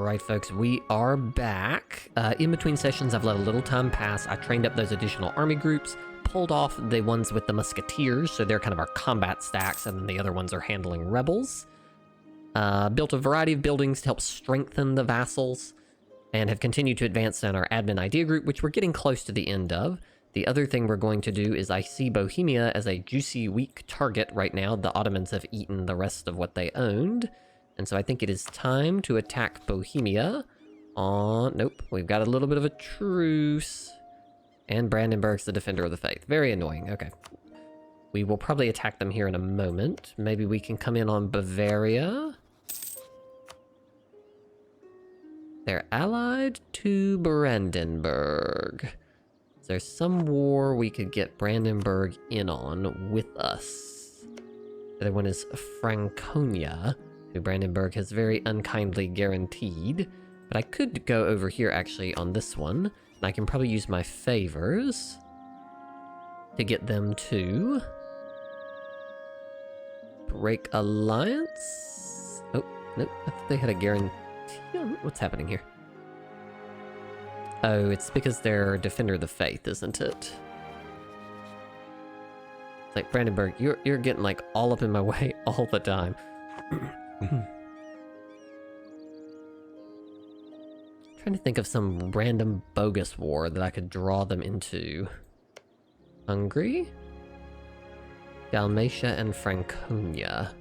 Alright folks, we are back. In between sessions, I've let a little time pass. I trained up those additional army groups, pulled off the ones with the musketeers, so they're kind of our combat stacks, and then the other ones are handling rebels. Built a variety of buildings to help strengthen the vassals, and have continued to advance down our admin idea group, which we're getting close to the end of. The other thing we're going to do is I see Bohemia as a juicy, weak target right now. The Ottomans have eaten the rest of what they owned. And so I think it is time to attack Bohemia on... Nope, we've got a little bit of a truce. And Brandenburg's the Defender of the Faith. Very annoying, okay. We will probably attack them here in a moment. Maybe we can come in on Bavaria. They're allied to Brandenburg. Is there some war we could get Brandenburg in on with us? The other one is Franconia, who Brandenburg has very unkindly guaranteed. But I could go over here, actually, on this one. And I can probably use my favors to get them to break alliance. Oh, nope, I thought they had a guarantee. What's happening here? Oh, it's because they're Defender of the Faith, isn't it? It's like, Brandenburg, you're getting, like, all up in my way all the time. Trying to think of some random bogus war that I could draw them into. Hungary? Dalmatia and Franconia.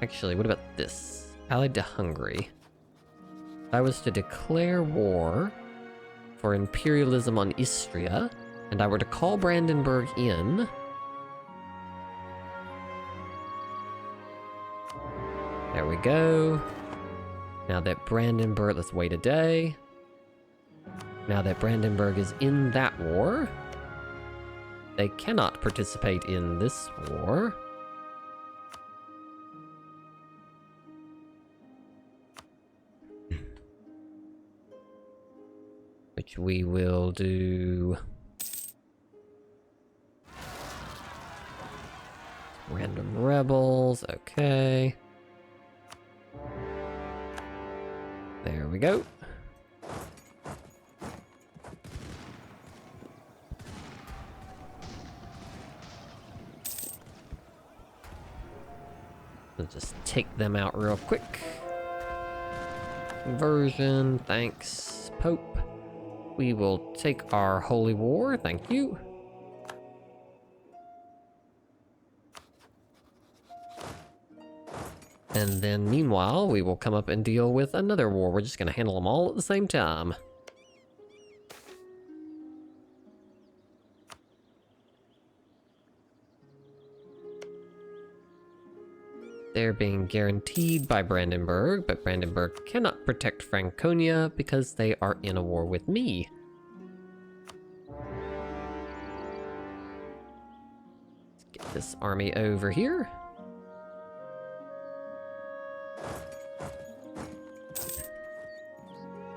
Actually, what about this? Allied to Hungary. If I was to declare war for imperialism on Istria, and I were to call Brandenburg in... There we go. Now that Brandenburg... Let's wait a day. Now that Brandenburg is in that war, they cannot participate in this war. Which we will do... Random rebels, okay. There we go. Let's just take them out real quick. Conversion, thanks, Pope. We will take our holy war, thank you. And then meanwhile, we will come up and deal with another war. We're just gonna handle them all at the same time. They're being guaranteed by Brandenburg, but Brandenburg cannot protect Franconia because they are in a war with me. Let's get this army over here.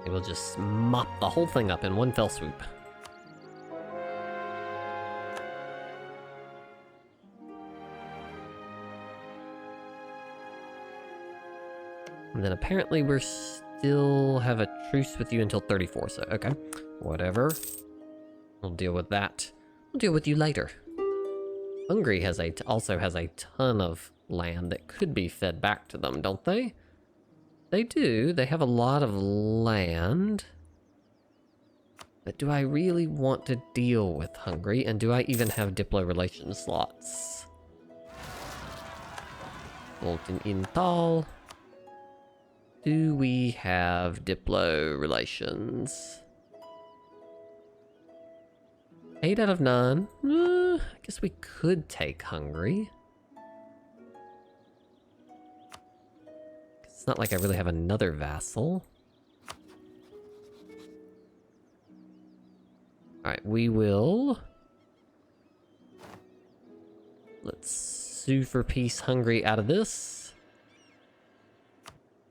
It will just mop the whole thing up in one fell swoop. And then apparently we're still have a truce with you until 34, so okay. Whatever. We'll deal with that. We'll deal with you later. Hungary has also has a ton of land that could be fed back to them, don't they? They do. They have a lot of land. But do I really want to deal with Hungary? And do I even have Diplo relation slots? Molten Intal. Do we have Diplo relations? 8 out of 9. I guess we could take Hungary. It's not like I really have another vassal. Alright, we will... Let's sue for peace Hungary out of this.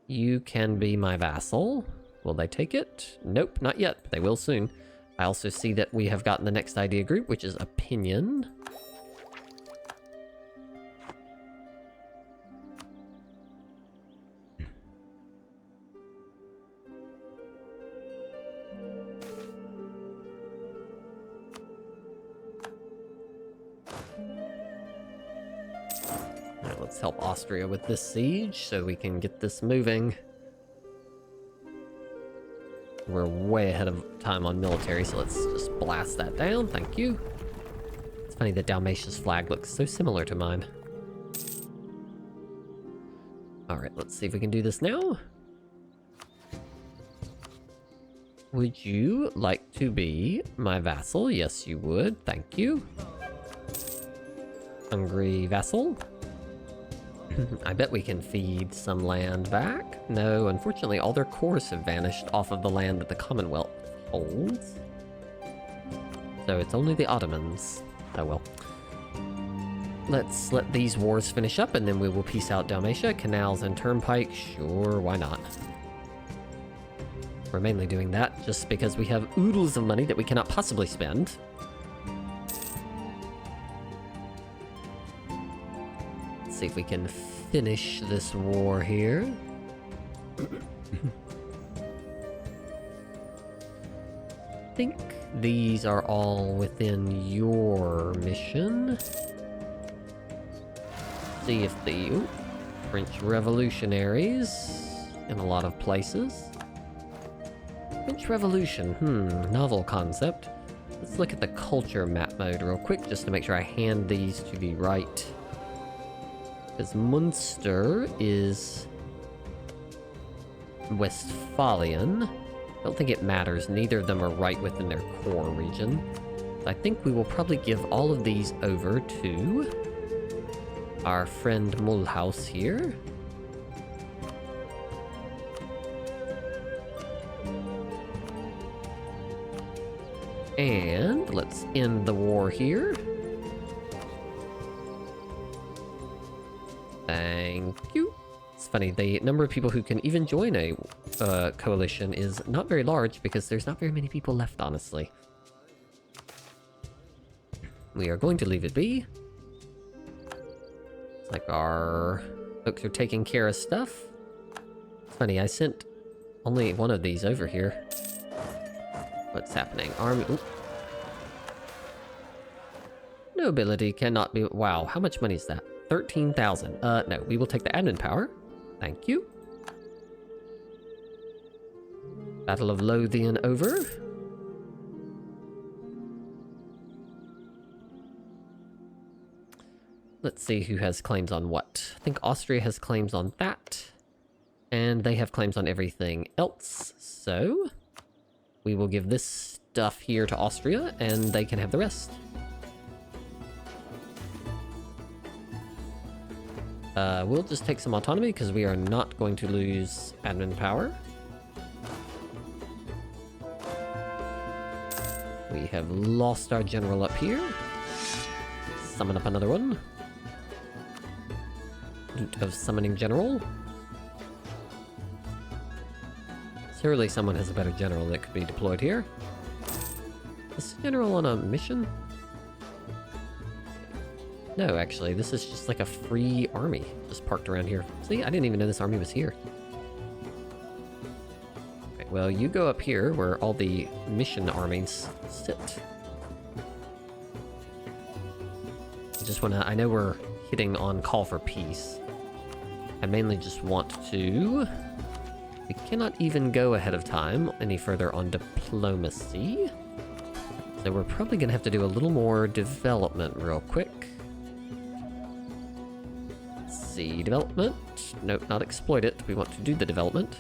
You can be my vassal. Will they take it? Nope, not yet, but they will soon. I also see that we have gotten the next idea group, which is opinion. help Austria with this siege so we can get this moving. We're way ahead of time on military, so let's just blast that down. Thank you. It's funny that Dalmatia's flag looks so similar to mine. Alright, let's see if we can do this now. Would you like to be my vassal? Yes, you would. Thank you. Hungry vassal. I bet we can feed some land back. No, unfortunately, all their cores have vanished off of the land that the Commonwealth holds. So it's only the Ottomans. Oh well. Let's let these wars finish up, and then we will peace out Dalmatia. Canals and turnpike, sure, why not? We're mainly doing that just because we have oodles of money that we cannot possibly spend. Let's see if we can finish this war here. I think these are all within your mission. See if the French revolutionaries in a lot of places. French Revolution, novel concept. Let's look at the culture map mode real quick just to make sure I hand these to the right. Because Munster is Westphalian. I don't think it matters. Neither of them are right within their core region. I think we will probably give all of these over to our friend Mulhouse here. And let's end the war here. Thank you. It's funny, the number of people who can even join a coalition is not very large because there's not very many people left, honestly. We are going to leave it be. It's like our folks are taking care of stuff. It's funny, I sent only one of these over here. What's happening? Army... Oop. Nobility cannot be... Wow, how much money is that? 13,000. No, we will take the admin power. Thank you. Battle of Lothian over. Let's see who has claims on what. I think Austria has claims on that. And they have claims on everything else, so... we will give this stuff here to Austria, and they can have the rest. We'll just take some autonomy, because we are not going to lose admin power. We have lost our general up here. Summon up another one. Loot of summoning general. Surely someone has a better general that could be deployed here. Is this general on a mission? No, actually, this is just like a free army just parked around here. See, I didn't even know this army was here. Okay, well, you go up here where all the mission armies sit. I just wanna, I know we're hitting on call for peace. I mainly just want to... We cannot even go ahead of time any further on diplomacy. So we're probably gonna have to do a little more development real quick. Let's see, development. Nope, not exploit it. We want to do the development.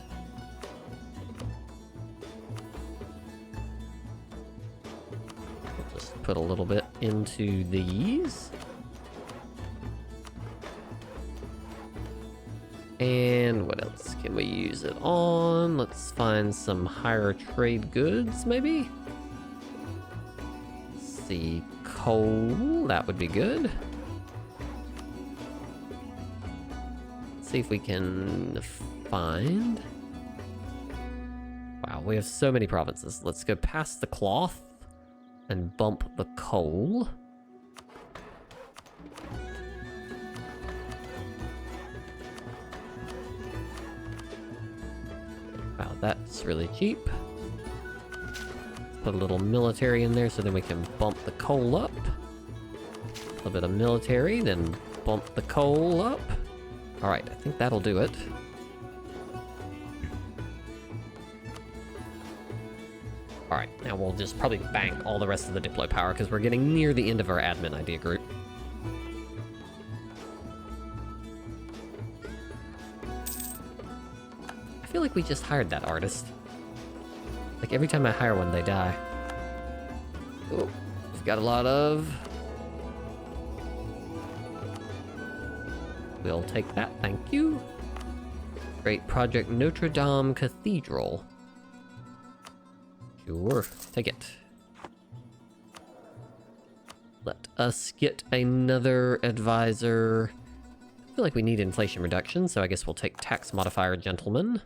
We'll just put a little bit into these. And what else can we use it on? Let's find some higher trade goods, maybe? Let's see, coal, that would be good. Let's see if we can find... Wow, we have so many provinces. Let's go past the cloth and bump the coal. Wow, that's really cheap. Put a little military in there so then we can bump the coal up. A little bit of military, then bump the coal up. Alright, I think that'll do it. Alright, now we'll just probably bank all the rest of the Diplo power because we're getting near the end of our admin idea group. I feel like we just hired that artist. Like every time I hire one, they die. Oh, we've got a lot of... We'll take that, thank you. Great Project Notre Dame Cathedral. Sure, take it. Let us get another advisor. I feel like we need inflation reduction, so I guess we'll take tax modifier gentleman.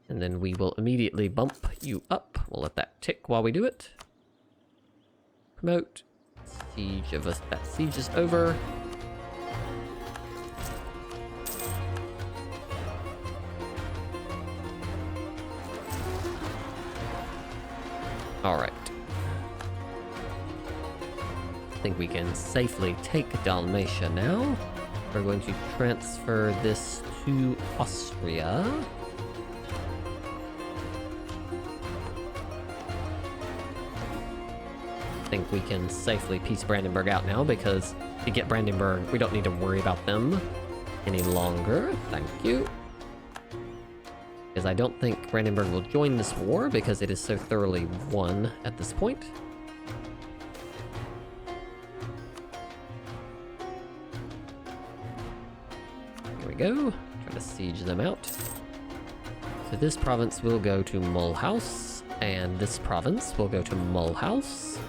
And then we will immediately bump you up. We'll let that tick while we do it. Promote. Siege of us. That siege is over. Alright. I think we can safely take Dalmatia now. We're going to transfer this to Austria. I think we can safely piece Brandenburg out now because to get Brandenburg, we don't need to worry about them any longer. Thank you. Because I don't think Brandenburg will join this war because it is so thoroughly won at this point. Here we go. Try to siege them out. So this province will go to Mulhouse, and this province will go to Mulhouse.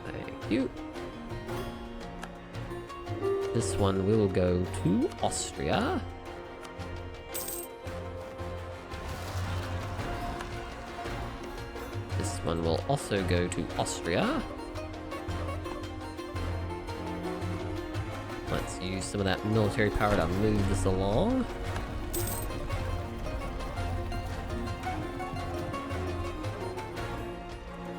Thank you. This one will go to Austria. This one will also go to Austria. Let's use some of that military power to move this along.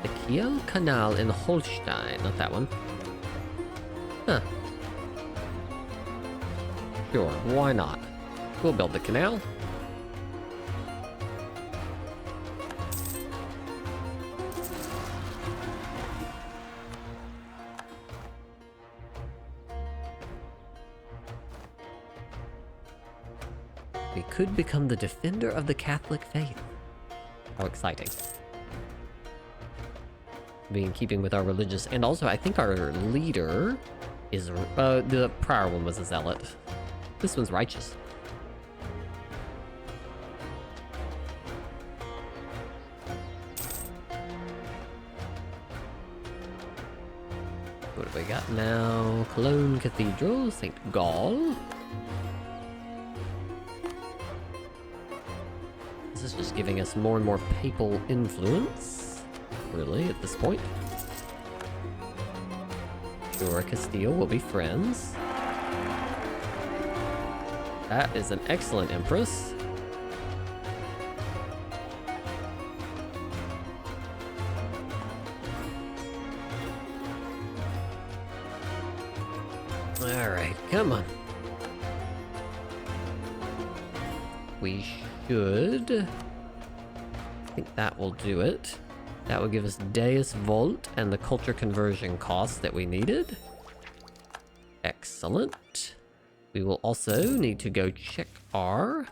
The Kiel Canal in Holstein, not that one. Huh. Sure, why not? We'll build the canal. We could become the defender of the Catholic faith. How exciting. Be in keeping with our religious, and also I think our leader is, the prior one was a zealot. This one's righteous. What have we got now? Cologne Cathedral, St. Gall. This is just giving us more and more papal influence, really, at this point. Sure, Castile will be friends. That is an excellent empress. Alright, come on. We should... I think that will do it. That will give us Deus Volt and the culture conversion cost that we needed. Excellent. We will also need to go check our...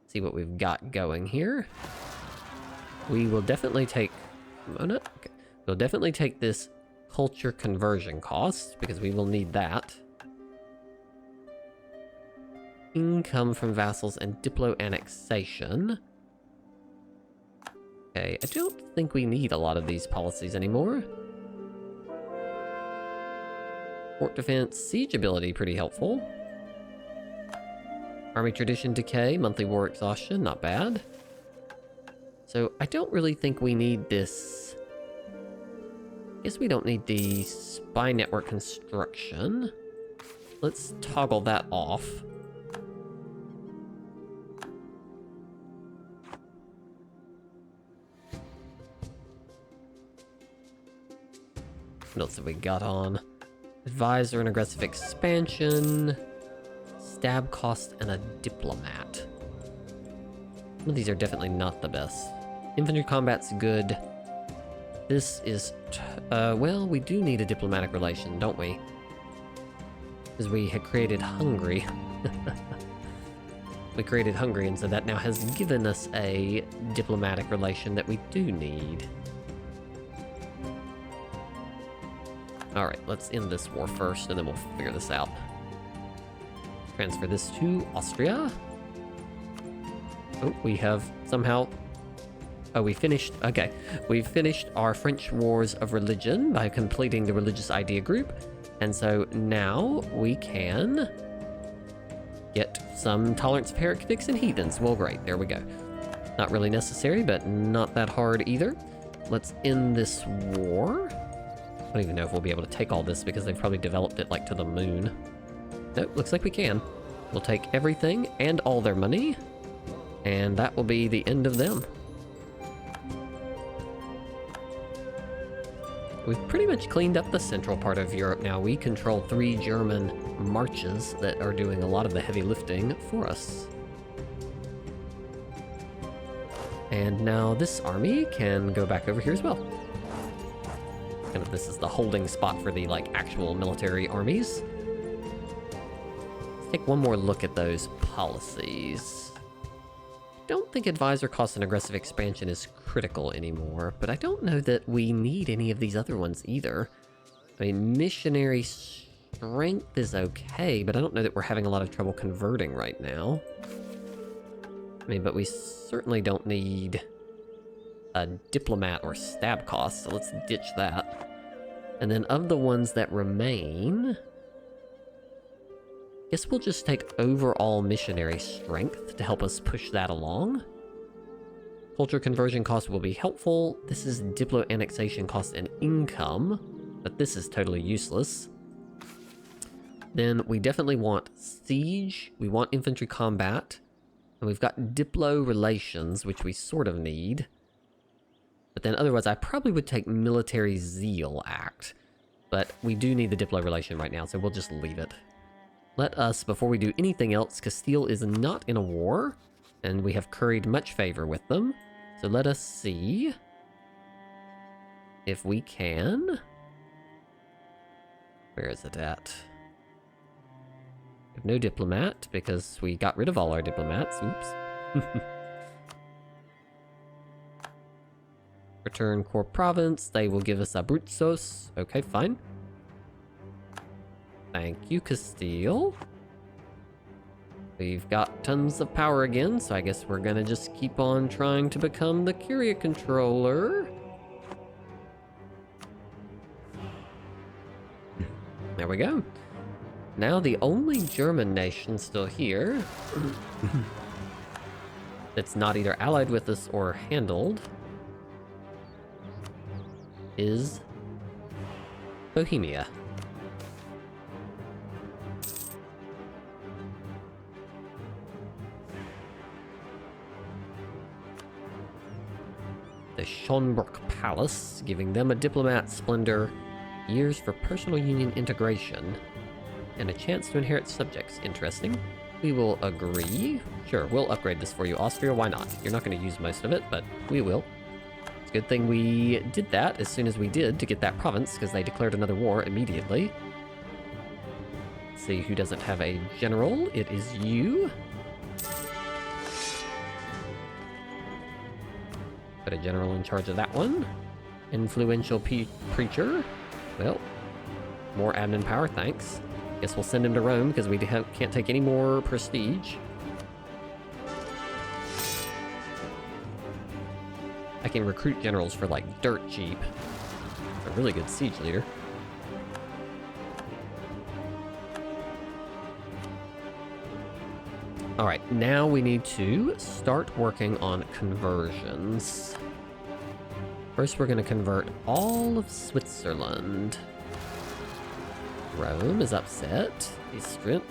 see what we've got going here. We will definitely take... oh no, okay. We'll definitely take this culture conversion cost because we will need that. Income from vassals and diplo annexation. Okay, I don't think we need a lot of these policies anymore. Fort defense, siege ability, pretty helpful. Army tradition decay, monthly war exhaustion, not bad. So I don't really think we need this. I guess we don't need the spy network construction. Let's toggle that off. What else have we got on? Advisor and aggressive expansion. stab cost, and a diplomat. Some of these are definitely not the best. Infantry combat's good. This is... well, we do need a diplomatic relation, don't we? Because we had created Hungary. We created Hungary, and so that now has given us a diplomatic relation that we do need. Alright, let's end this war first, and then we'll figure this out. Transfer this to Austria. Oh, we have somehow... Oh, we finished... Okay. We finished our French Wars of Religion by completing the religious idea group. And so now we can get some tolerance of heretics and heathens. Well, great. There we go. Not really necessary, but not that hard either. Let's end this war. I don't even know if we'll be able to take all this because they've probably developed it like to the moon. Nope, looks like we can. We'll take everything and all their money. And that will be the end of them. We've pretty much cleaned up the central part of Europe now. We control 3 German marches that are doing a lot of the heavy lifting for us. And now this army can go back over here as well. Kind of this is the holding spot for the like actual military armies. Let's take one more look at those policies. Don't think advisor cost and aggressive expansion is critical anymore, but I don't know that we need any of these other ones either. I mean, missionary strength is okay, but I don't know that we're having a lot of trouble converting right now. I mean, but we certainly don't need a diplomat or stab cost, so let's ditch that. And then of the ones that remain... guess we'll just take overall missionary strength to help us push that along. Culture conversion cost will be helpful. This is diplo annexation cost and income, but this is totally useless. Then we definitely want siege, we want infantry combat, and we've got diplo relations, which we sort of need. But then otherwise I probably would take military zeal act, but we do need the diplo relation right now, so we'll just leave it. Let us, before we do anything else, Castile is not in a war, and we have curried much favor with them. So let us see if we can... Where is it at? We have no diplomat, because we got rid of all our diplomats. Oops. Return core province. They will give us Abruzos. Okay, fine. Thank you, Castile. We've got tons of power again, so I guess we're gonna just keep on trying to become the Curia controller. There we go. Now the only German nation still here that's not either allied with us or handled is Bohemia. The Schönbrück Palace, giving them a diplomat splendor, years for personal union integration, and a chance to inherit subjects. Interesting. We will agree. Sure, we'll upgrade this for you, Austria. Why not? You're not going to use most of it, but we will. It's a good thing we did that as soon as we did to get that province, because they declared another war immediately. Let's see who doesn't have a general. It is you. Put a general in charge of that one. Influential preacher. Well, more admin power, thanks. Guess we'll send him to Rome because we can't take any more prestige. I can recruit generals for like dirt cheap. A really good siege leader. Alright, now we need to start working on conversions. First, we're going to convert all of Switzerland. Rome is upset. Istrit.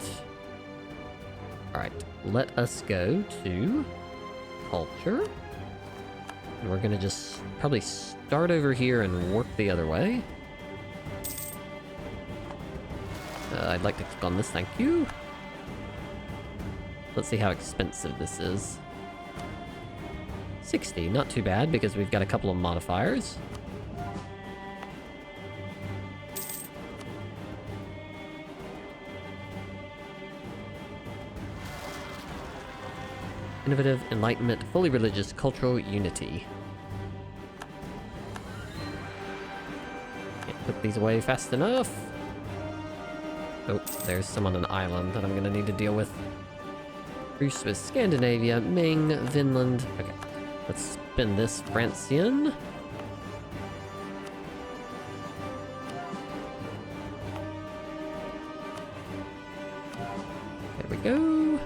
Alright, let us go to culture. And we're going to just probably start over here and work the other way. I'd like to click on this, thank you. Let's see how expensive this is. 60, not too bad because we've got a couple of modifiers. Innovative, enlightenment, fully religious, cultural unity. Can't put these away fast enough. Oh, there's some on an island that I'm gonna need to deal with. Truce with Scandinavia, Ming, Vinland. Okay, let's spin this Francian. There we go.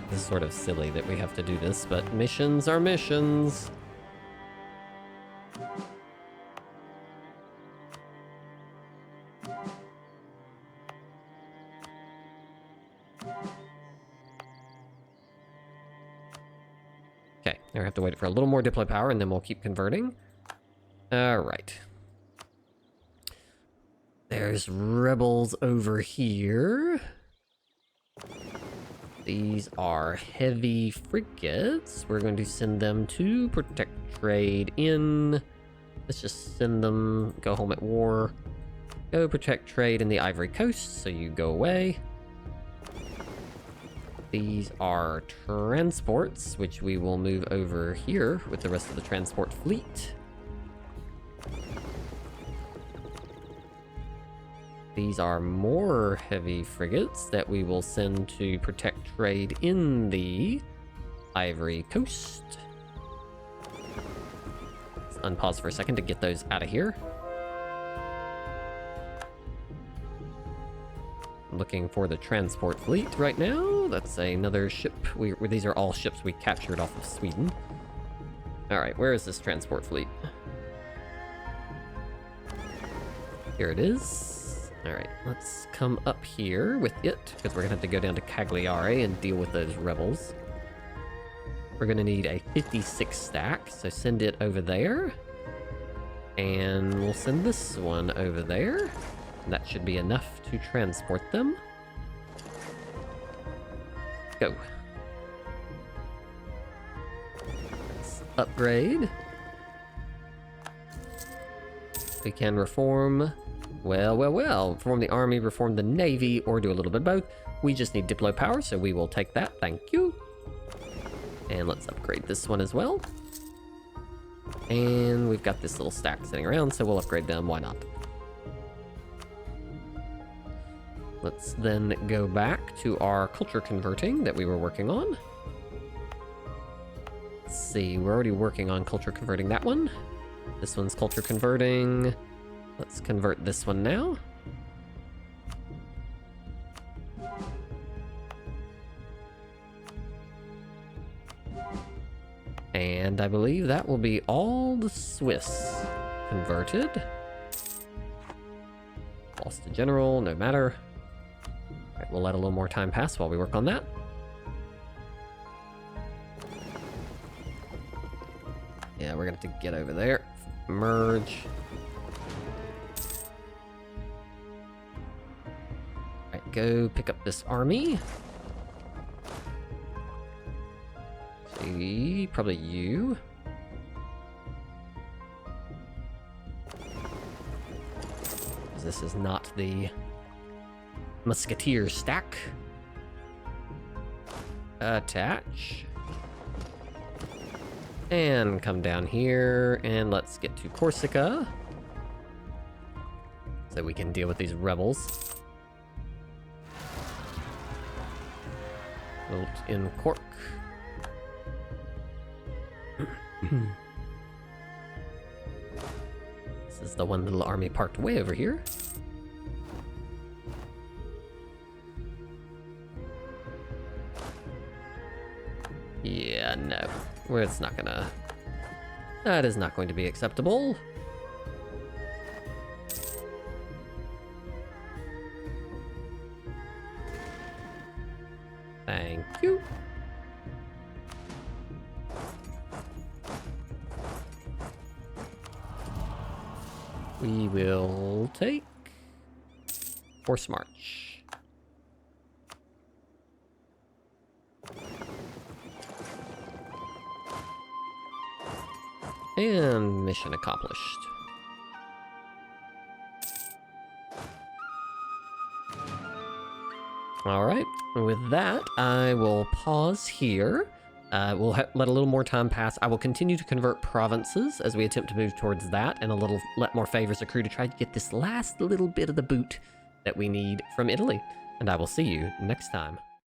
This is sort of silly that we have to do this, but missions are missions. Okay, now we have to wait for a little more Diplo power and then we'll keep converting. Alright. There's rebels over here. These are heavy frigates. We're going to send them to protect trade in... Let's just send them, go home at war. Go protect trade in the Ivory Coast, so you go away. These are transports, which we will move over here with the rest of the transport fleet. These are more heavy frigates that we will send to protect trade in the Ivory Coast. Let's unpause for a second to get those out of here. I'm looking for the transport fleet right now. That's another ship. These are all ships we captured off of Sweden. Alright, where is this transport fleet? Here it is. Alright, let's come up here with it, because we're going to have to go down to Cagliari and deal with those rebels. We're going to need a 56 stack, so send it over there. And we'll send this one over there. And that should be enough to transport them. Go. Let's upgrade. We can reform... Well. Reform the army, reform the navy, or do a little bit of both. We just need Diplo power, so we will take that. Thank you. And let's upgrade this one as well. And we've got this little stack sitting around, so we'll upgrade them. Why not? Let's then go back to our culture converting that we were working on. Let's see, we're already working on culture converting that one. This one's culture converting. Let's convert this one now. And I believe that will be all the Swiss converted. Lost to general, no matter. Alright, we'll let a little more time pass while we work on that. Yeah, we're gonna have to get over there. Merge. Alright, go pick up this army. See, probably you. This is not the musketeer stack. Attach. And come down here, and let's get to Corsica. So we can deal with these rebels. Built in Cork. This is the one little army parked way over here. Yeah, no. It's not gonna... That is not going to be acceptable. Thank you. We will take Force March. And mission accomplished. Alright, with that, I will pause here. We'll let a little more time pass. I will continue to convert provinces as we attempt to move towards that, and let more favors accrue to try to get this last little bit of the boot that we need from Italy. And I will see you next time.